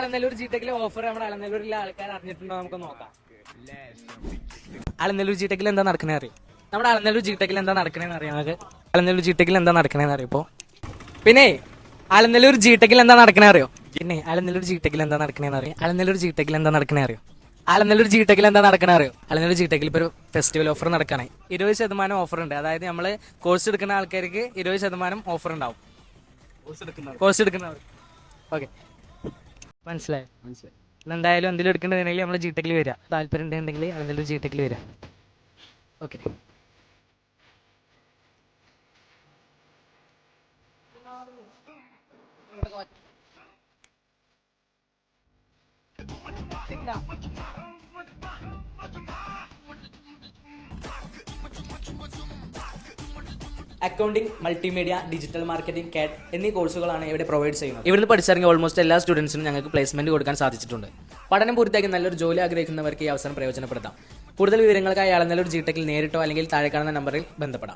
Alanallur ജിടെക്കിലെ offer നമ്മുടെ അലനല്ലൂരിലെ ആൾക്കാർ അറിഞ്ഞിട്ടുണ്ടോ നമുക്ക് നോക്കാം. അലനല്ലൂർ ജിടെക്കിൽ എന്താ നടക്കണേ അറിയാം? നമ്മുടെ അലനല്ലൂർ ജിടെക്കിൽ എന്താ നടക്കണേന്ന് അറിയാം നമുക്ക്? അലനല്ലൂർ ജിടെക്കിൽ എന്താ നടക്കണേന്ന് അറിയോ? ഇപ്പൊ പിന്നെ അലനല്ലൂർ ജിടെക്കിൽ എന്താ നടക്കണേ അറിയോ? പിന്നെ അലനല്ലൂർ ജിടെക്കിൽ എന്താ നടക്കണേന്ന് അറിയാം? അലനല്ലൂർ ജിടെക്കിൽ എന്താ നടക്കണേ അറിയോ? അലനല്ലൂർ ജിടെക്കിൽ എന്താ നടക്കണേ അറിയോ? അലനല്ലൂർ ജിടെക്കിൽ ഇപ്പോൾ ഒരു ഫെസ്റ്റിവൽ ഓഫർ നടക്കണേ. 20% ഓഫർ ഉണ്ട്. അതായത് നമ്മൾ കോഴ്സ് എടുക്കുന്ന ആൾക്കാർക്ക് 20% ഓഫർ ഉണ്ടാവും. കോഴ്സ് എടുക്കുന്നവർ. ഓക്കെ, മനസ്സിലായോ? എന്തായാലും എന്തെങ്കിലും എടുക്കേണ്ടതുണ്ടെങ്കിൽ നമ്മൾ ജിടെക്കിൽ വരിക. താല്പര്യം ഉണ്ടെങ്കിൽ അലനല്ലൂർ ജിടെക്കിൽ വരിക. Okay. Accounting, multimedia, digital marketing, കാറ്റ് എന്നീ കോഴ്സുകളാണ് ഇവിടെ പ്രൊവൈഡ് ചെയ്യുന്നത്. ഇവിടുന്ന് പഠിച്ചിറങ്ങിയ ഓൾമോസ്റ്റ് എല്ലാ സ്റ്റുഡൻസിനും ഞങ്ങൾക്ക് പ്ലേസ്മെന്റ് കൊടുക്കാൻ സാധിച്ചിട്ടുണ്ട്. പഠനം പൂർത്തിയാക്കി നല്ലൊരു ജോലി ആഗ്രഹിക്കുന്നവർക്ക് ഈ അവസരം പ്രയോജനപ്പെടുത്താം. കൂടുതൽ വിവരങ്ങൾക്കായി അലനല്ലൂർ ജിടെക്കിൽ നേരിട്ടോ അല്ലെങ്കിൽ താഴെ കാണുന്ന നമ്പറിൽ ബന്ധപ്പെടാം.